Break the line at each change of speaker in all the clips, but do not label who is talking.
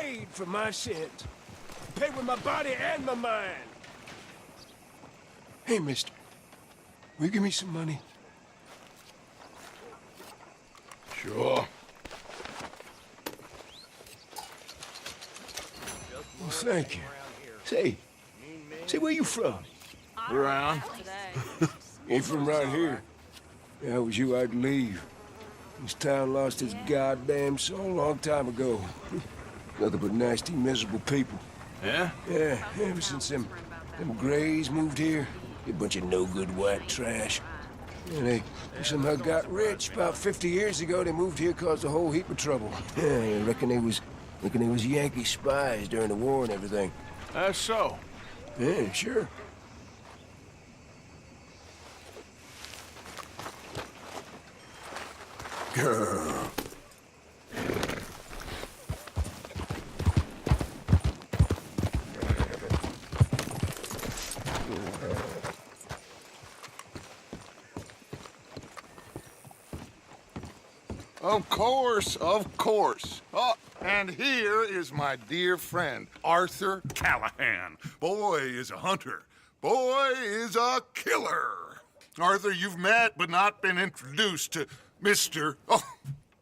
paid for my sins. Paid with my body and my mind. Hey, mister. Will you give me some money?
Sure.
Well, thank you. Say, where you from?
Around.
Ain't from right here. If I was you, I'd leave. This town lost its goddamn soul a long time ago. Nothing but nasty, miserable people.
Yeah?
Yeah, ever since them Grays moved here, a bunch of no-good white trash. Yeah, they somehow got rich. About 50 years ago, they moved here, caused a whole heap of trouble. Yeah, I reckon they was Yankee spies during the war and everything.
That's so.
Yeah, sure. Girl.
Of course, of course. Oh, and here is my dear friend, Arthur Callahan. Boy is a hunter. Boy is a killer. Arthur, you've met but not been introduced to Mr. Oh,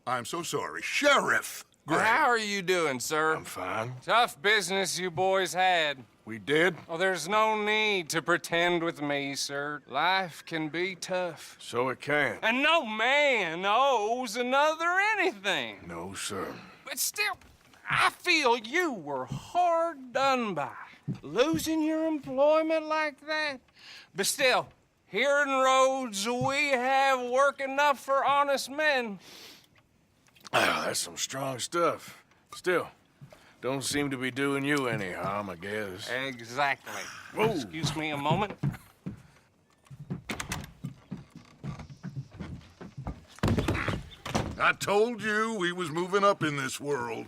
I'm so sorry, Sheriff Gray.
How are you doing, sir?
I'm fine.
Tough business you boys had.
We did?
Oh, there's no need to pretend with me, sir. Life can be tough.
So it can.
And no man owes another anything.
No, sir.
But still, I feel you were hard done by. Losing your employment like that. But still, here in Rhodes, we have work enough for honest men.
Ah, that's some strong stuff. Still, don't seem to be doing you any harm, I guess.
Exactly.
Whoa.
Excuse me a moment.
I told you we was moving up in this world.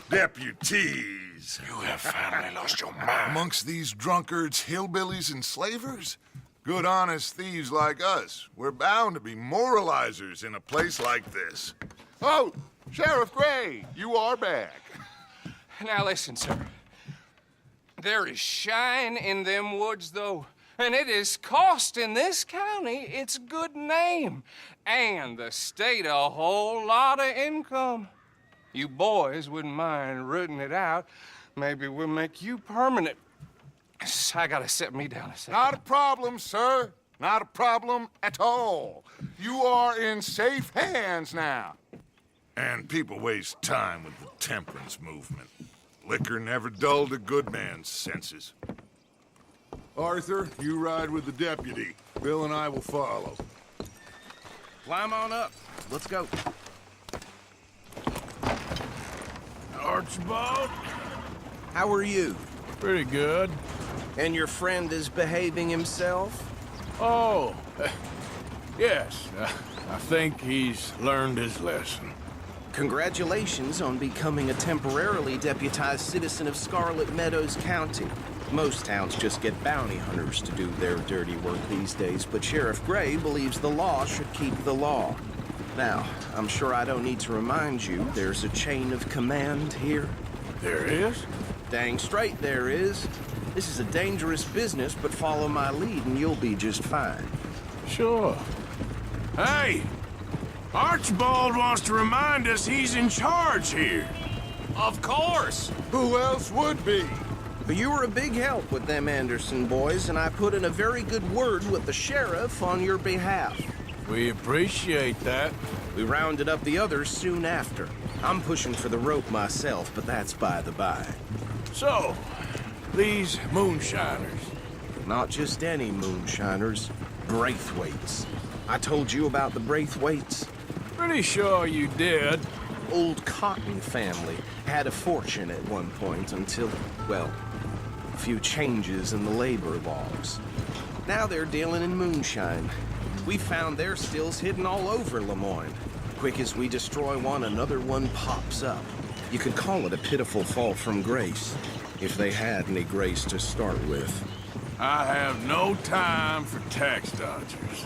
Deputies.
You have finally lost your mind.
Amongst these drunkards, hillbillies, and slavers? Good, honest thieves like us. We're bound to be moralizers in a place like this. Oh, Sheriff Gray, you are back.
Now listen, sir. There is shine in them woods, though, and it is costing this county its good name and the state a whole lot of income. You boys wouldn't mind rooting it out. Maybe we'll make you permanent. I gotta sit me down a second.
Not a problem, sir. Not a problem at all. You are in safe hands now. And people waste time with the temperance movement. Liquor never dulled a good man's senses. Arthur, you ride with the deputy. Bill and I will follow.
Climb on up. Let's go.
Archibald?
How are you?
Pretty good.
And your friend is behaving himself?
Oh, yes. I think he's learned his lesson.
Congratulations on becoming a temporarily deputized citizen of Scarlet Meadows County. Most towns just get bounty hunters to do their dirty work these days, but Sheriff Gray believes the law should keep the law. Now, I'm sure I don't need to remind you, there's a chain of command here.
There is?
Dang straight there is. This is a dangerous business, but follow my lead and you'll be just fine.
Sure. Hey! Archibald wants to remind us he's in charge here.
Of course.
Who else would be?
But you were a big help with them Anderson boys, and I put in a very good word with the sheriff on your behalf.
We appreciate that.
We rounded up the others soon after. I'm pushing for the rope myself, but that's by the by.
So, these moonshiners.
Not just any moonshiners, Braithwaites. I told you about the Braithwaites?
Pretty sure you did.
Old Cotton family had a fortune at one point until, well, a few changes in the labor laws. Now they're dealing in moonshine. We found their stills hidden all over Lemoyne. Quick as we destroy one, another one pops up. You could call it a pitiful fall from grace, if they had any grace to start with.
I have no time for tax dodgers.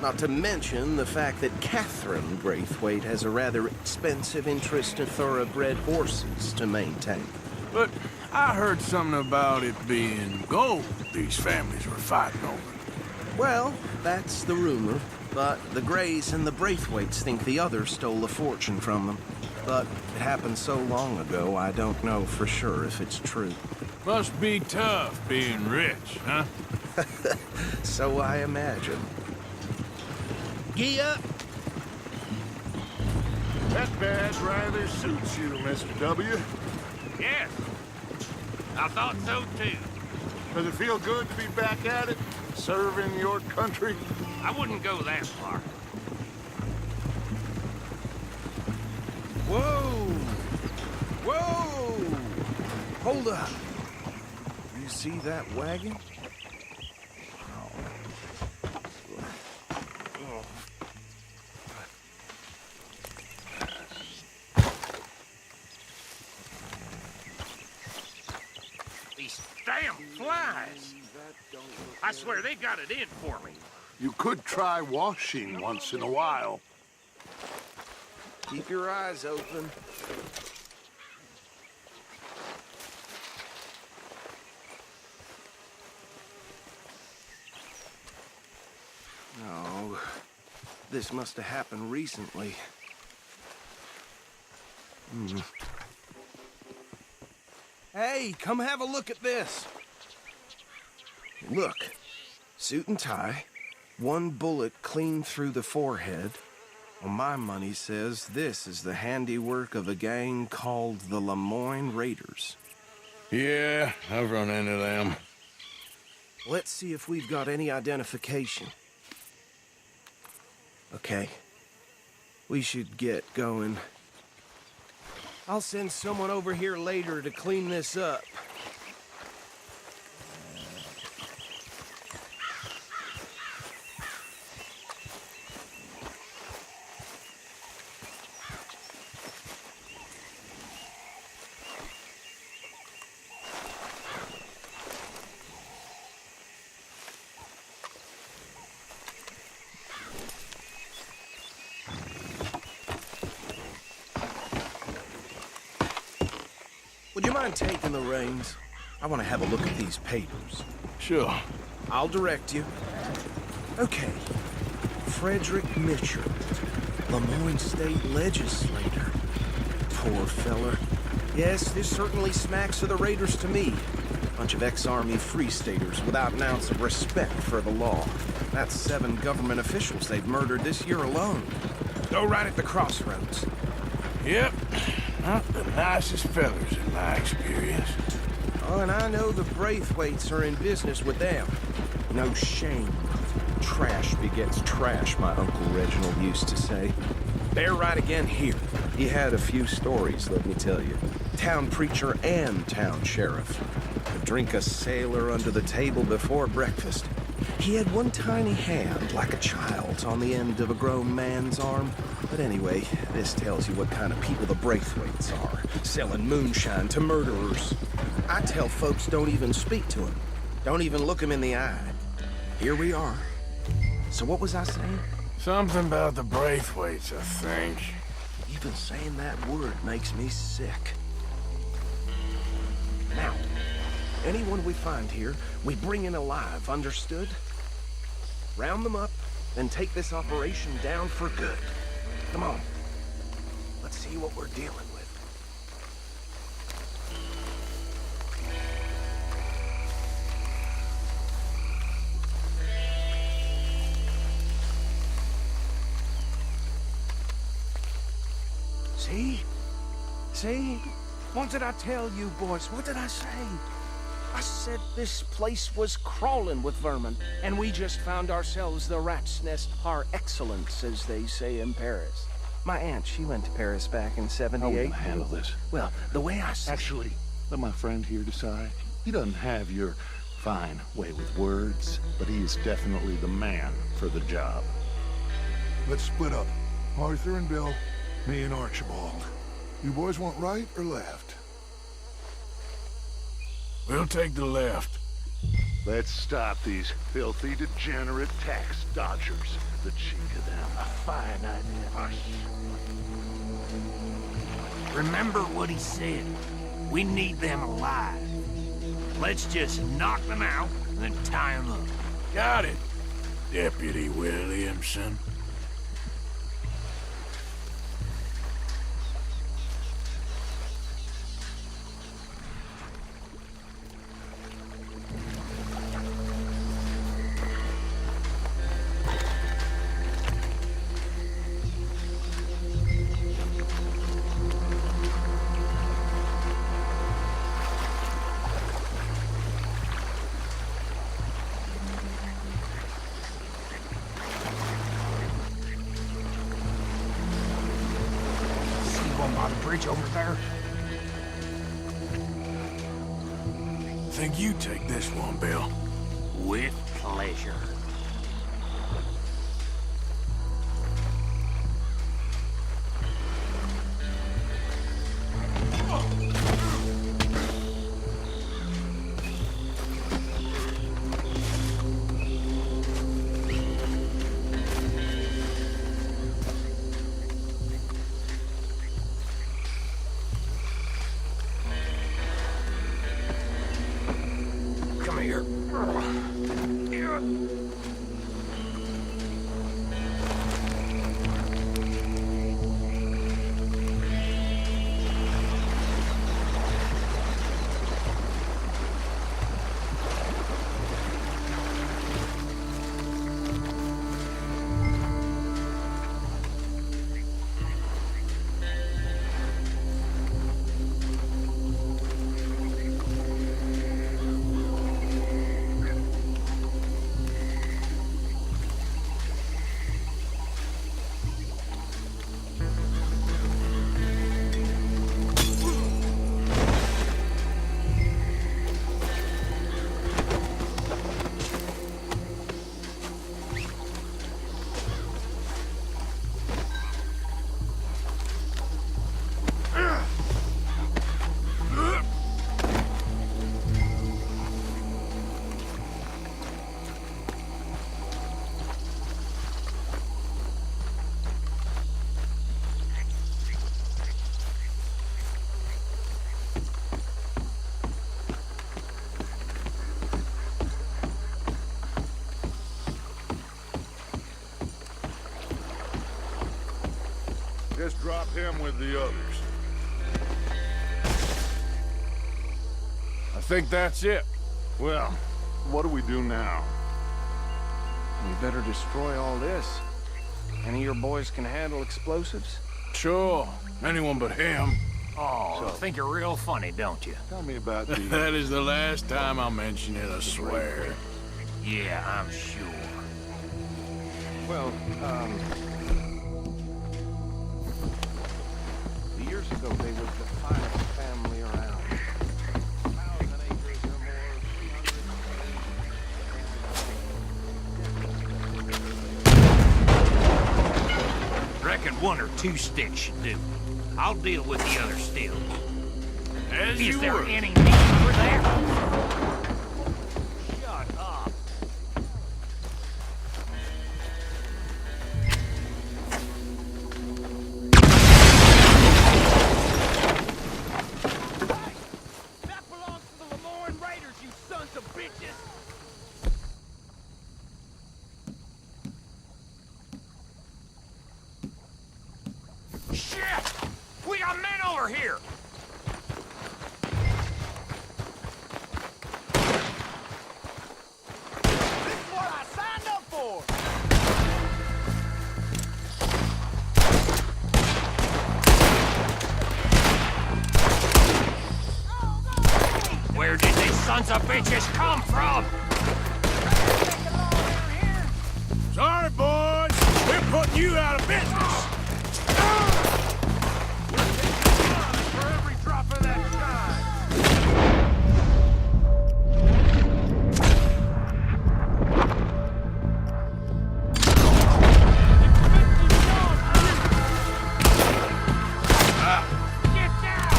Not to mention the fact that Catherine Braithwaite has a rather expensive interest in thoroughbred horses to maintain.
But I heard something about it being gold these families were fighting over.
Well, that's the rumor. But the Grays and the Braithwaites think the others stole a fortune from them. But it happened so long ago, I don't know for sure if it's true.
Must be tough being rich, huh?
So I imagine. Gee up!
That badge rather suits you, Mr. W.
Yes, I thought so too.
Does it feel good to be back at it, serving your country?
I wouldn't go that far.
Whoa! Whoa! Hold up. You see that wagon?
These damn flies. I swear they got it in for me.
You could try washing once in a while.
Keep your eyes open. Oh, this must have happened recently. Hey, come have a look at this. Look, suit and tie, one bullet clean through the forehead. Well, my money says this is the handiwork of a gang called the Lemoyne Raiders.
Yeah, I've run into them.
Let's see if we've got any identification. Okay. We should get going. I'll send someone over here later to clean this up. Would you mind taking the reins? I want to have a look at these papers.
Sure.
I'll direct you. Okay. Frederick Mitchell, Lemoyne State Legislator. Poor feller. Yes, this certainly smacks of the Raiders to me. Bunch of ex-Army Free Staters without an ounce of respect for the law. That's 7 government officials they've murdered this year alone. Go right at the crossroads.
Yep. Not the nicest fellas in my experience.
Oh, and I know the Braithwaites are in business with them. No shame. Trash begets trash, my Uncle Reginald used to say. They're right again here. He had a few stories, let me tell you. Town preacher and town sheriff. Could drink a sailor under the table before breakfast. He had one tiny hand, like a child's, on the end of a grown man's arm. But anyway, this tells you what kind of people the Braithwaites are. Selling moonshine to murderers. I tell folks don't even speak to him. Don't even look him in the eye. Here we are. So what was I saying?
Something about the Braithwaites, I think.
Even saying that word makes me sick. Now, anyone we find here, we bring in alive, understood? Round them up, then take this operation down for good. Come on. Let's see what we're dealing with. See? See? What did I tell you, boys? What did I say? I said this place was crawling with vermin, and we just found ourselves the rat's nest par excellence, as they say in Paris. My aunt, she went to Paris back in '78.
How are we gonna handle this?
Well, the way I said...
Actually, let my friend here decide. He doesn't have your fine way with words, but he is definitely the man for the job.
Let's split up. Arthur and Bill, me and Archibald. You boys want right or left?
We'll take the left.
Let's stop these filthy, degenerate tax dodgers. The cheek of them. A fine idea. Hush.
Remember what he said. We need them alive. Let's just knock them out and then tie them up.
Got it, Deputy Williamson.
By the bridge over there.
Think you take this one, Bill.
With pleasure.
Come here.
Just drop him with the others.
I think that's it.
Well, what do we do now?
We better destroy all this. Any of your boys can handle explosives?
Sure. Anyone but him.
Oh, you think you're real funny, don't you?
Tell me about the...
That is the last time I mention it, I swear.
Yeah, I'm sure.
Well, years ago, they was the finest family around. 1,000 acres or more.
Reckon one or two sticks should do. I'll deal with the other still.
As
Is
you
there
were.
any need for that? Shut up.
That belongs to the Lemoyne Raiders, you sons of bitches!
Shit! We got men over here!
This is what I signed up for!
Where did these sons of bitches come from?
Sorry, boys. We're putting you out of business.
For every drop of that shine!
Get down!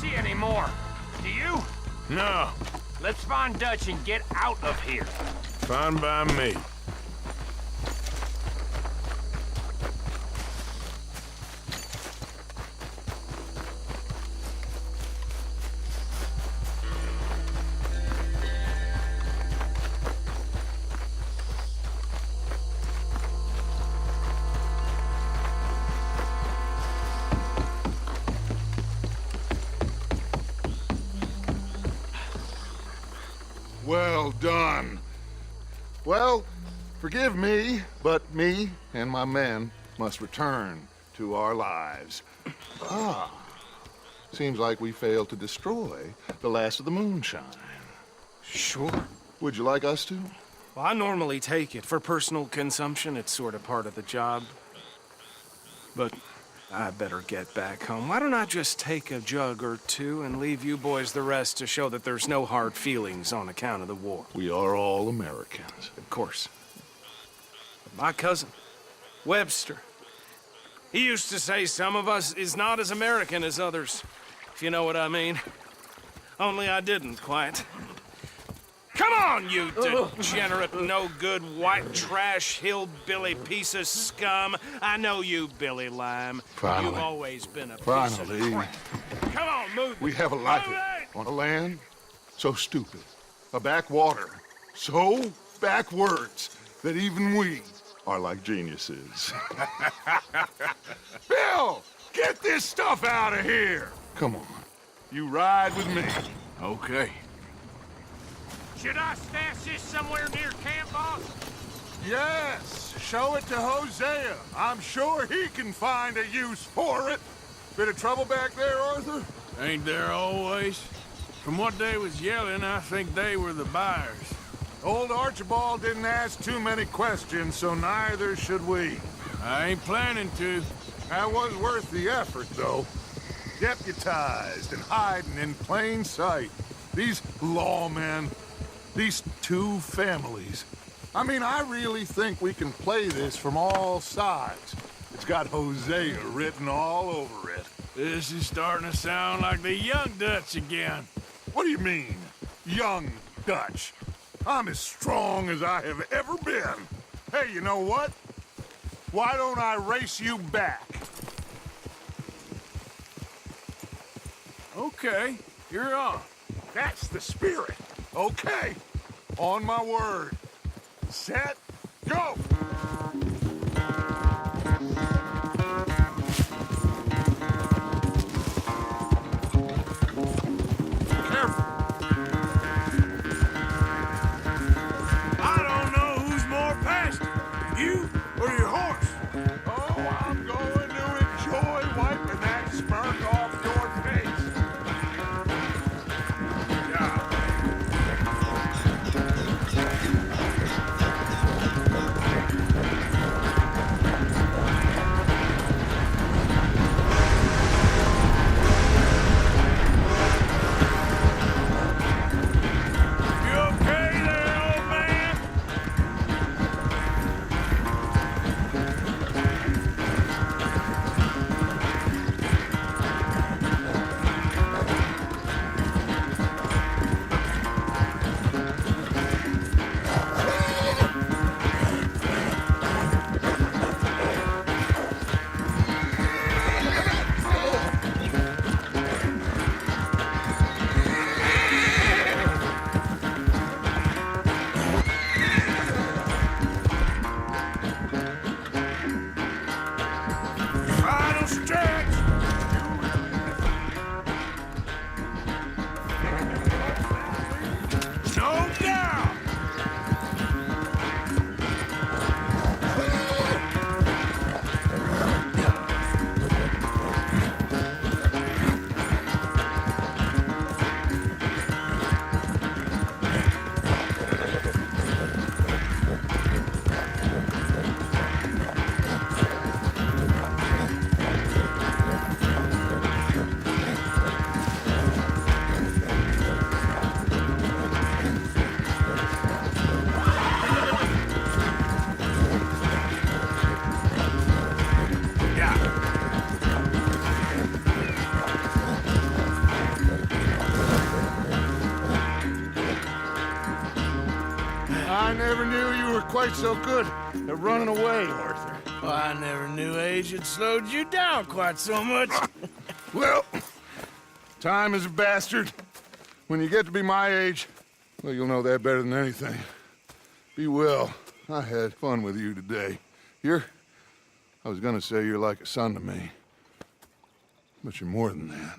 see any more. Do you?
No,
Let's find Dutch and get out of here.
fine by me.
Well done. Well, forgive me, but me and my men must return to our lives. Ah, seems like we failed to destroy the last of the moonshine.
Sure.
Would you like us to?
Well, I normally take it. For personal consumption, it's sort of part of the job. But I better get back home. Why don't I just take a jug or two and leave you boys the rest to show that there's no hard feelings on account of the war?
We are all Americans.
Of course. But my cousin, Webster, he used to say some of us is not as American as others, if you know what I mean. Only I didn't quite. Come on, you degenerate, no-good, white trash, hillbilly piece of scum. I know you, Billy Lime.
Finally.
You've always been a piece
Finally.
of crap. Come on, move.
We have a life
Move it!
on a land so stupid, a backwater so backwards that even we are like geniuses. Bill, get this stuff out of here! Come on, you ride with me.
Okay.
Should I stash this somewhere near camp, boss?
Yes, show it to Hosea. I'm sure he can find a use for it. Bit of trouble back there, Arthur?
Ain't there always? From what they was yelling, I think they were the buyers.
Old Archibald didn't ask too many questions, so neither should we.
I ain't planning to.
That was worth the effort, though. Deputized and hiding in plain sight. These lawmen, these two families. I mean, I really think we can play this from all sides. It's got Hosea written all over it.
This is starting to sound like the young Dutch again.
What do you mean, young Dutch? I'm as strong as I have ever been. Hey, you know what? Why don't I race you back?
Okay, you're on.
That's the spirit. Okay. On my word. Set, go! Careful.
I don't know who's more passionate, you or your horse.
Oh, I'm going to enjoy wiping that smirk off your face. Yeah. I never knew you were quite so good at running away, Arthur.
Well, I never knew age had slowed you down quite so much.
Well, time is a bastard. When you get to be my age, well, you'll know that better than anything. Be well. I had fun with you today. I was gonna say you're like a son to me, but you're more than that.